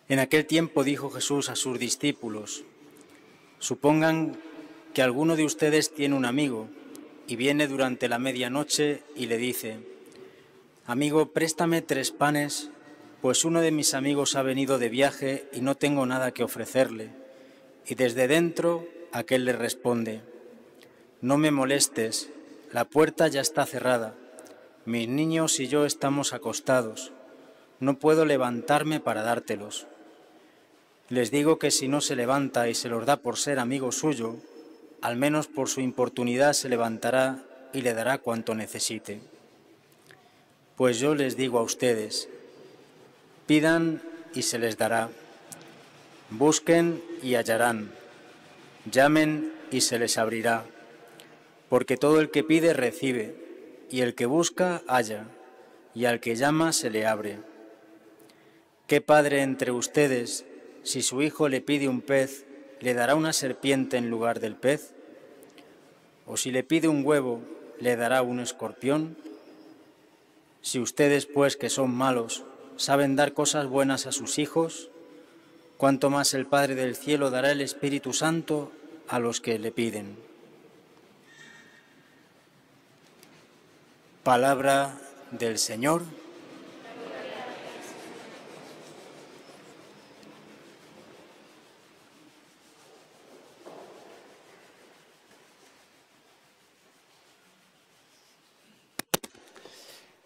En aquel tiempo dijo Jesús a sus discípulos: supongan que alguno de ustedes tiene un amigo y viene durante la medianoche y le dice: amigo, préstame 3 panes, pues uno de mis amigos ha venido de viaje y no tengo nada que ofrecerle. Y desde dentro aquel le responde: no me molestes, la puerta ya está cerrada, mis niños y yo estamos acostados, no puedo levantarme para dártelos. Les digo que si no se levanta y se los da por ser amigo suyo, al menos por su importunidad se levantará y le dará cuanto necesite. Pues yo les digo a ustedes: pidan y se les dará, busquen y hallarán, llamen y se les abrirá, porque todo el que pide recibe, y el que busca halla, y al que llama se le abre. ¿Qué padre entre ustedes, si su hijo le pide un pez, le dará una serpiente en lugar del pez? ¿O si le pide un huevo, le dará un escorpión? Si ustedes, pues, que son malos, saben dar cosas buenas a sus hijos, ¿cuánto más el Padre del cielo dará el Espíritu Santo a los que le piden? Palabra del Señor.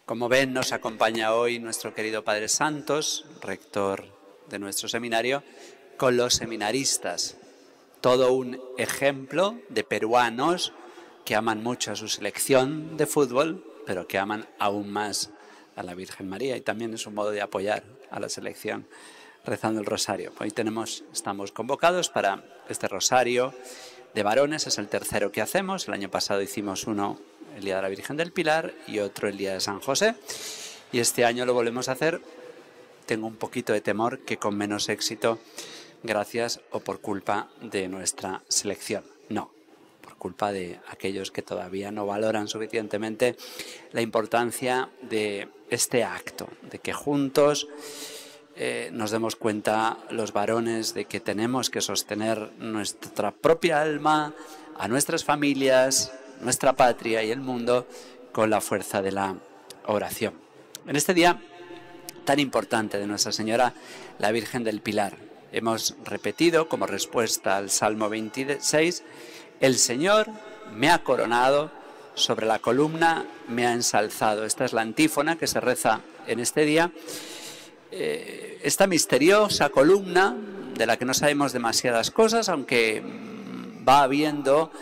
Como ven, nos acompaña hoy nuestro querido Padre Santos, rector de nuestro seminario, con los seminaristas. Todo un ejemplo de peruanos que aman mucho a su selección de fútbol, pero que aman aún más a la Virgen María, y también es un modo de apoyar a la selección rezando el rosario. Hoy estamos convocados para este rosario de varones, es el tercero que hacemos. El año pasado hicimos uno el día de la Virgen del Pilar y otro el día de San José, y este año lo volvemos a hacer. Tengo un poquito de temor que con menos éxito, gracias o por culpa de nuestra selección. No, por culpa de aquellos que todavía no valoran suficientemente la importancia de este acto, de que juntos nos demos cuenta los varones de que tenemos que sostener nuestra propia alma, a nuestras familias, nuestra patria y el mundo con la fuerza de la oración. En este día tan importante de Nuestra Señora, la Virgen del Pilar, hemos repetido como respuesta al Salmo 26, el Señor me ha coronado, sobre la columna me ha ensalzado. Esta es la antífona que se reza en este día. Esta misteriosa columna, de la que no sabemos demasiadas cosas, aunque va habiendo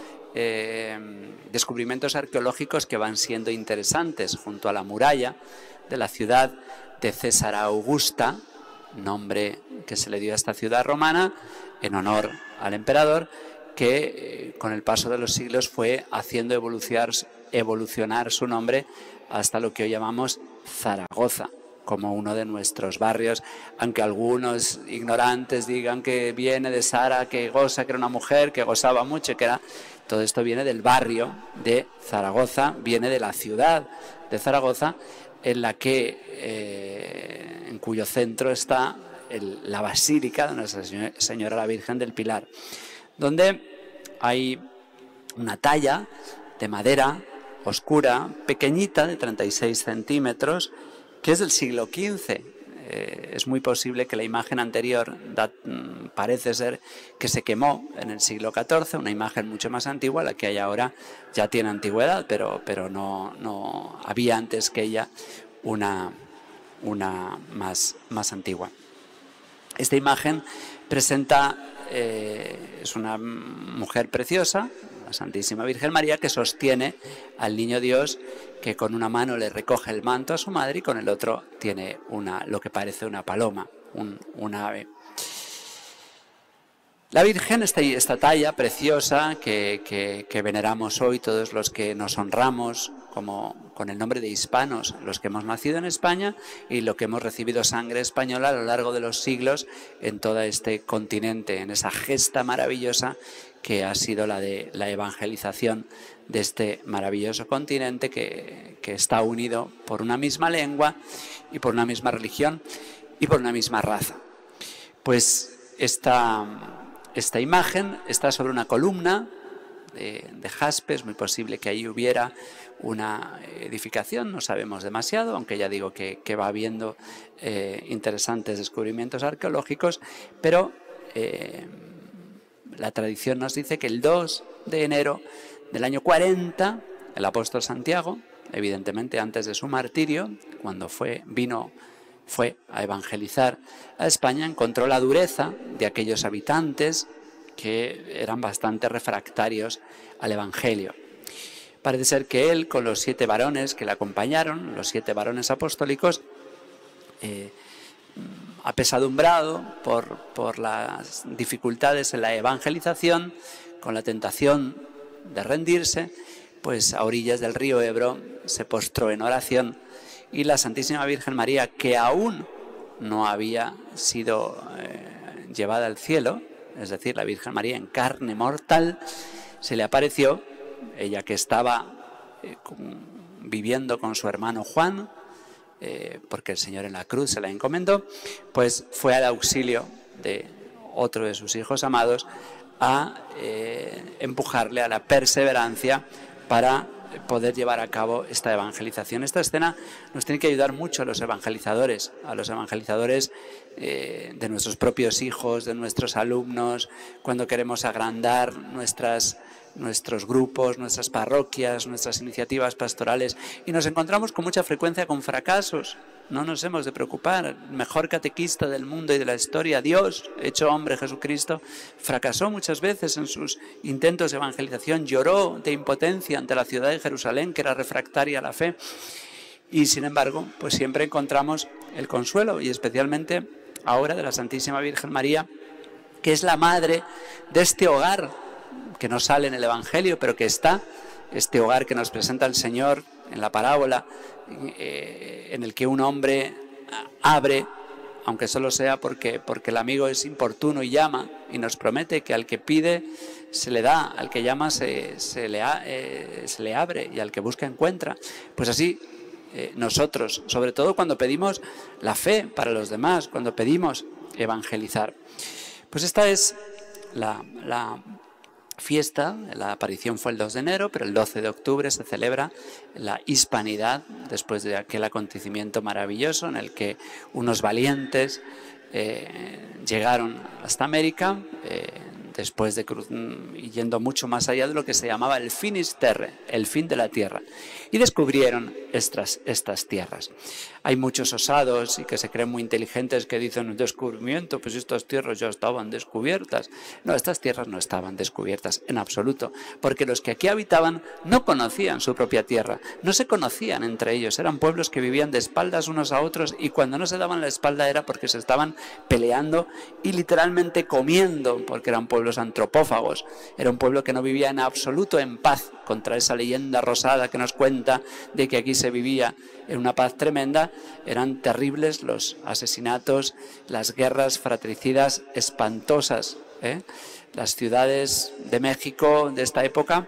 descubrimientos arqueológicos que van siendo interesantes, junto a la muralla de la ciudad de César Augusta, nombre que se le dio a esta ciudad romana en honor al emperador, que con el paso de los siglos fue haciendo evolucionar su nombre hasta lo que hoy llamamos Zaragoza, como uno de nuestros barrios, aunque algunos ignorantes digan que viene de Sara, que goza, que era una mujer, que gozaba mucho, que era... Todo esto viene del barrio de Zaragoza, viene de la ciudad de Zaragoza, en la que, en cuyo centro está la Basílica de Nuestra Señora la Virgen del Pilar, donde hay una talla de madera oscura, pequeñita, de 36 centímetros, que es del siglo XV. Es muy posible que la imagen anterior parece ser que se quemó en el siglo XIV, una imagen mucho más antigua. La que hay ahora ya tiene antigüedad, pero no había antes que ella una más antigua. Esta imagen presenta, es una mujer preciosa, la Santísima Virgen María, que sostiene al Niño Dios, que con una mano le recoge el manto a su madre y con el otro tiene lo que parece una paloma, un ave. La Virgen, esta talla preciosa que veneramos hoy todos los que nos honramos como con el nombre de hispanos, los que hemos nacido en España y los que hemos recibido sangre española a lo largo de los siglos en todo este continente, en esa gesta maravillosa que ha sido la de la evangelización de este maravilloso continente que está unido por una misma lengua y por una misma religión y por una misma raza. Pues esta imagen está sobre una columna de jaspe. Es muy posible que ahí hubiera una edificación, no sabemos demasiado, aunque ya digo que va habiendo interesantes descubrimientos arqueológicos, pero la tradición nos dice que el 2 de enero del año 40, el apóstol Santiago, evidentemente antes de su martirio, cuando fue a evangelizar a España, encontró la dureza de aquellos habitantes que eran bastante refractarios al Evangelio. Parece ser que él, con los 7 varones que le acompañaron, los 7 varones apostólicos, apesadumbrado por las dificultades en la evangelización, con la tentación de rendirse, pues a orillas del río Ebro se postró en oración, y la Santísima Virgen María, que aún no había sido llevada al cielo, es decir, la Virgen María en carne mortal, se le apareció, ella que estaba viviendo con su hermano Juan, porque el Señor en la cruz se la encomendó, pues fue al auxilio de otro de sus hijos amados a empujarle a la perseverancia para poder llevar a cabo esta evangelización. Esta escena nos tiene que ayudar mucho a los evangelizadores de nuestros propios hijos, de nuestros alumnos, cuando queremos agrandar nuestros grupos, nuestras parroquias, nuestras iniciativas pastorales, y nos encontramos con mucha frecuencia con fracasos. No nos hemos de preocupar. El mejor catequista del mundo y de la historia, Dios, hecho hombre, Jesucristo, fracasó muchas veces en sus intentos de evangelización, lloró de impotencia ante la ciudad de Jerusalén, que era refractaria a la fe, y sin embargo, pues siempre encontramos el consuelo, y especialmente ahora de la Santísima Virgen María, que es la madre de este hogar que no sale en el Evangelio, pero que está, este hogar que nos presenta el Señor en la parábola, en el que un hombre abre, aunque solo sea porque el amigo es importuno y llama, y nos promete que al que pide se le da, al que llama se le abre, y al que busca encuentra. Pues así nosotros, sobre todo cuando pedimos la fe para los demás, cuando pedimos evangelizar. Pues esta es la fiesta. La aparición fue el 2 de enero, pero el 12 de octubre se celebra la Hispanidad, después de aquel acontecimiento maravilloso en el que unos valientes llegaron hasta América, después de yendo mucho más allá de lo que se llamaba el finis terrae, el fin de la tierra, y descubrieron estas tierras. Hay muchos osados y que se creen muy inteligentes que dicen: descubrimiento, pues estas tierras ya estaban descubiertas. No, estas tierras no estaban descubiertas en absoluto, porque los que aquí habitaban no conocían su propia tierra, no se conocían entre ellos, eran pueblos que vivían de espaldas unos a otros, y cuando no se daban la espalda era porque se estaban peleando y literalmente comiendo, porque eran pueblos antropófagos. Era un pueblo que no vivía en absoluto en paz, contra esa leyenda rosada que nos cuenta de que aquí se vivía en una paz tremenda. Eran terribles los asesinatos, las guerras fratricidas espantosas. Las ciudades de México de esta época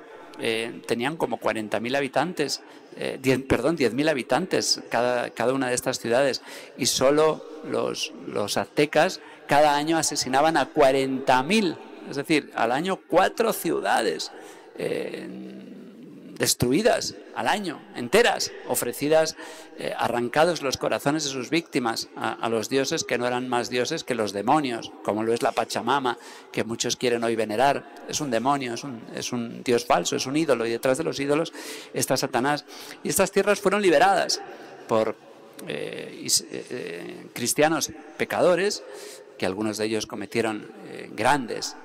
tenían como 40.000 habitantes, 10.000 habitantes cada una de estas ciudades, y solo los aztecas cada año asesinaban a 40.000, es decir, al año 4 ciudades destruidas al año, enteras, ofrecidas, arrancados los corazones de sus víctimas a los dioses que no eran más dioses que los demonios, como lo es la Pachamama, que muchos quieren hoy venerar. Es un demonio, es un dios falso, es un ídolo, y detrás de los ídolos está Satanás. Y estas tierras fueron liberadas por cristianos pecadores, que algunos de ellos cometieron grandes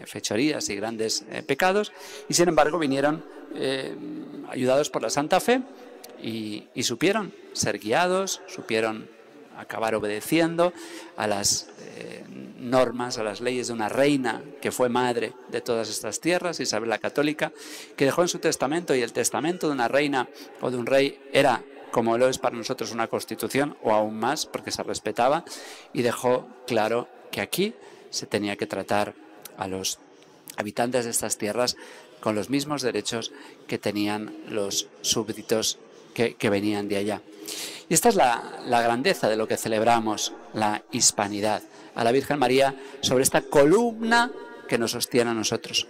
fechorías y grandes pecados, y sin embargo vinieron ayudados por la Santa Fe y supieron ser guiados, supieron acabar obedeciendo a las normas, a las leyes de una reina que fue madre de todas estas tierras, Isabel la Católica, que dejó en su testamento, y el testamento de una reina o de un rey era, como lo es para nosotros, una constitución, o aún más, porque se respetaba, y dejó claro que aquí se tenía que tratar a los habitantes de estas tierras con los mismos derechos que tenían los súbditos que venían de allá. Y esta es la grandeza de lo que celebramos, la hispanidad, a la Virgen María sobre esta columna que nos sostiene a nosotros.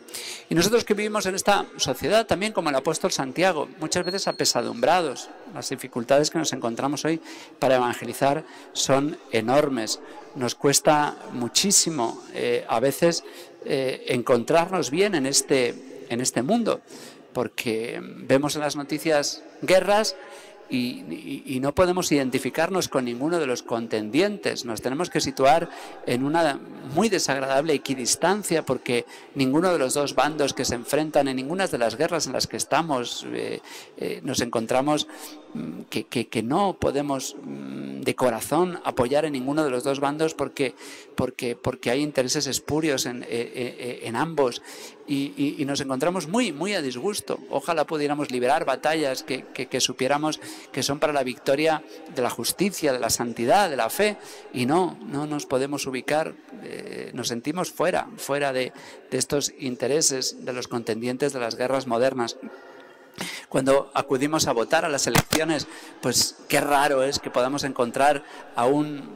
Y nosotros que vivimos en esta sociedad, también como el apóstol Santiago, muchas veces apesadumbrados. Las dificultades que nos encontramos hoy para evangelizar son enormes. Nos cuesta muchísimo a veces encontrarnos bien en este mundo, porque vemos en las noticias guerras y no podemos identificarnos con ninguno de los contendientes. Nos tenemos que situar en una muy desagradable equidistancia, porque ninguno de los dos bandos que se enfrentan en ninguna de las guerras en las que estamos nos encontramos que no podemos de corazón apoyar en ninguno de los dos bandos porque hay intereses espurios en ambos y nos encontramos muy a disgusto. Ojalá pudiéramos liberar batallas que supiéramos que son para la victoria de la justicia, de la santidad, de la fe, y no nos podemos ubicar, nos sentimos fuera de estos intereses de los contendientes de las guerras modernas. Cuando acudimos a votar a las elecciones, pues qué raro es que podamos encontrar a un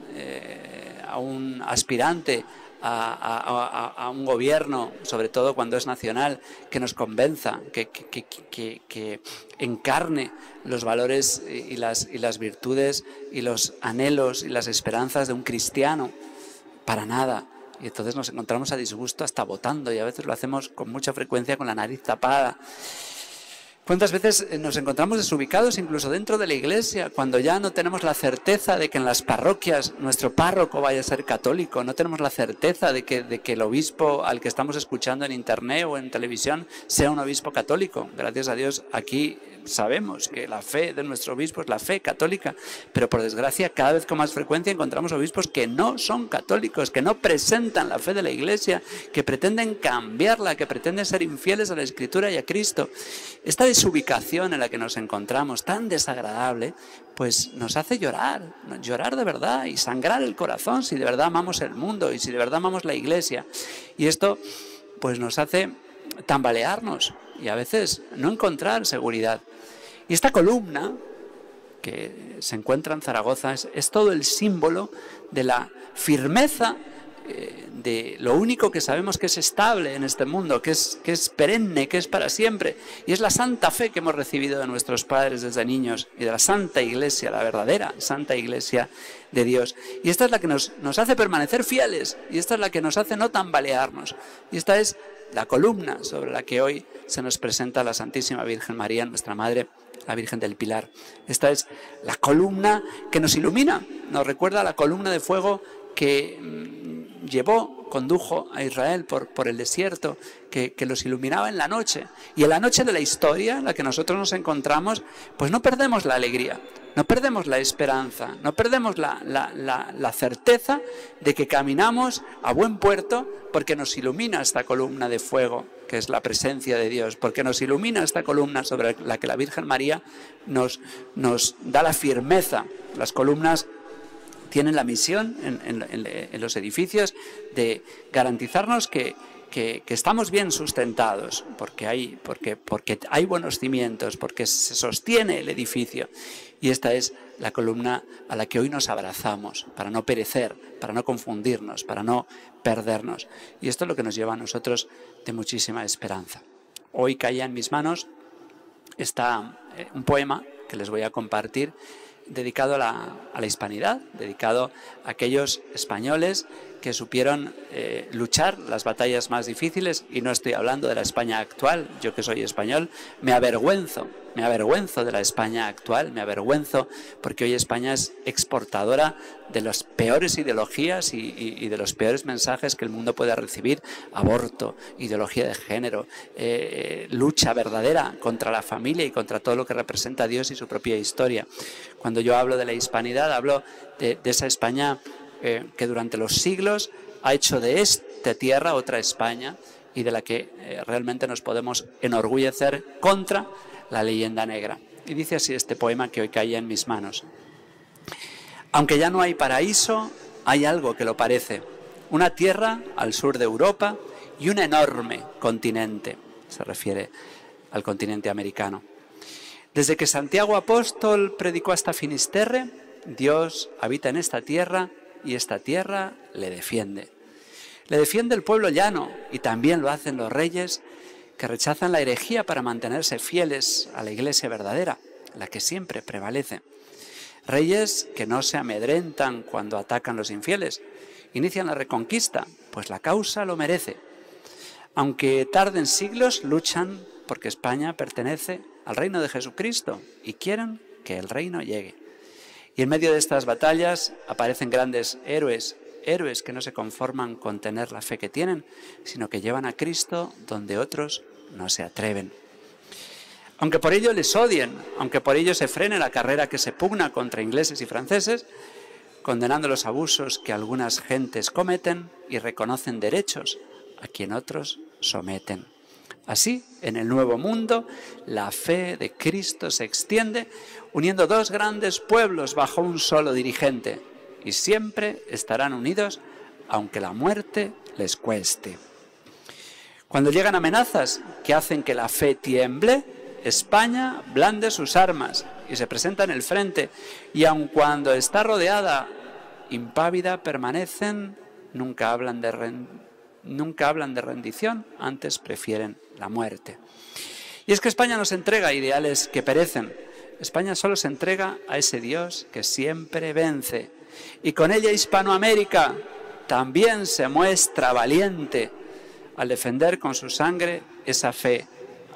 aspirante a un gobierno, sobre todo cuando es nacional, que nos convenza, que encarne los valores y las virtudes y los anhelos y las esperanzas de un cristiano. Para nada. Y entonces nos encontramos a disgusto hasta votando, y a veces lo hacemos con mucha frecuencia con la nariz tapada. ¿Cuántas veces nos encontramos desubicados incluso dentro de la iglesia, cuando ya no tenemos la certeza de que en las parroquias nuestro párroco vaya a ser católico? No tenemos la certeza de que el obispo al que estamos escuchando en internet o en televisión sea un obispo católico. Gracias a Dios aquí sabemos que la fe de nuestro obispo es la fe católica, pero por desgracia cada vez con más frecuencia encontramos obispos que no son católicos, que no presentan la fe de la iglesia, que pretenden cambiarla, que pretenden ser infieles a la Escritura y a Cristo. Esta desubicación en la que nos encontramos, tan desagradable, pues nos hace llorar de verdad y sangrar el corazón si de verdad amamos el mundo y si de verdad amamos la iglesia. Y esto pues nos hace tambalearnos y a veces no encontrar seguridad. Y esta columna que se encuentra en Zaragoza es todo el símbolo de la firmeza de lo único que sabemos que es estable en este mundo, que es perenne, que es para siempre, y es la santa fe que hemos recibido de nuestros padres desde niños y de la Santa Iglesia, la verdadera Santa Iglesia de Dios. Y esta es la que nos hace permanecer fieles, y esta es la que nos hace no tambalearnos, y esta es la columna sobre la que hoy se nos presenta la Santísima Virgen María, nuestra Madre, la Virgen del Pilar. Esta es la columna que nos ilumina, nos recuerda a la columna de fuego que condujo a Israel por el desierto, que los iluminaba en la noche. Y en la noche de la historia en la que nosotros nos encontramos, pues no perdemos la alegría, no perdemos la esperanza, no perdemos la certeza de que caminamos a buen puerto, porque nos ilumina esta columna de fuego, que es la presencia de Dios, porque nos ilumina esta columna sobre la que la Virgen María nos da la firmeza. Las columnas tienen la misión en los edificios de garantizarnos que estamos bien sustentados, porque hay buenos cimientos, porque se sostiene el edificio. Y esta es la columna a la que hoy nos abrazamos, para no perecer, para no confundirnos, para no perdernos. Y esto es lo que nos lleva a nosotros de muchísima esperanza. Hoy caía en mis manos un poema que les voy a compartir, dedicado a la hispanidad, dedicado a aquellos españoles que supieron luchar las batallas más difíciles, y no estoy hablando de la España actual. Yo, que soy español, me avergüenzo de la España actual, me avergüenzo porque hoy España es exportadora de las peores ideologías y de los peores mensajes que el mundo pueda recibir: aborto, ideología de género, lucha verdadera contra la familia y contra todo lo que representa a Dios y su propia historia. Cuando yo hablo de la hispanidad, hablo de esa España que durante los siglos ha hecho de esta tierra otra España, y de la que realmente nos podemos enorgullecer contra la leyenda negra. Y dice así este poema que hoy caía en mis manos: aunque ya no hay paraíso, hay algo que lo parece, una tierra al sur de Europa y un enorme continente. Se refiere al continente americano. Desde que Santiago Apóstol predicó hasta Finisterre, Dios habita en esta tierra y esta tierra le defiende. Le defiende el pueblo llano y también lo hacen los reyes que rechazan la herejía para mantenerse fieles a la iglesia verdadera, la que siempre prevalece. Reyes que no se amedrentan cuando atacan los infieles, inician la reconquista, pues la causa lo merece. Aunque tarden siglos, luchan porque España pertenece al reino de Jesucristo y quieren que el reino llegue. Y en medio de estas batallas aparecen grandes héroes, héroes que no se conforman con tener la fe que tienen, sino que llevan a Cristo donde otros no se atreven. Aunque por ello les odien, aunque por ello se frene la carrera que se pugna contra ingleses y franceses, condenando los abusos que algunas gentes cometen y reconocen derechos a quien otros someten. Así, en el Nuevo Mundo, la fe de Cristo se extiende, uniendo dos grandes pueblos bajo un solo dirigente, y siempre estarán unidos, aunque la muerte les cueste. Cuando llegan amenazas que hacen que la fe tiemble, España blande sus armas y se presenta en el frente, y aun cuando está rodeada, impávida permanecen, nunca hablan de rendición, antes prefieren la muerte. Y es que España no se entrega a ideales que perecen, España solo se entrega a ese Dios que siempre vence, y con ella Hispanoamérica también se muestra valiente al defender con su sangre esa fe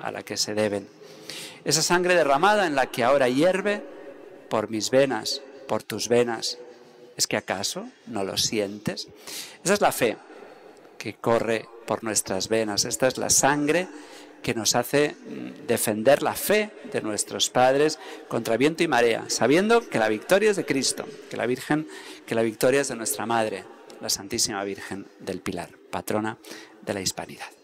a la que se deben. Esa sangre derramada en la que ahora hierve por mis venas, por tus venas. ¿Es que acaso no lo sientes? Esa es la fe que corre por nuestras venas. Esta es la sangre que nos hace defender la fe de nuestros padres contra viento y marea, sabiendo que la victoria es de Cristo, que la victoria es de nuestra Madre, la Santísima Virgen del Pilar, patrona de la hispanidad.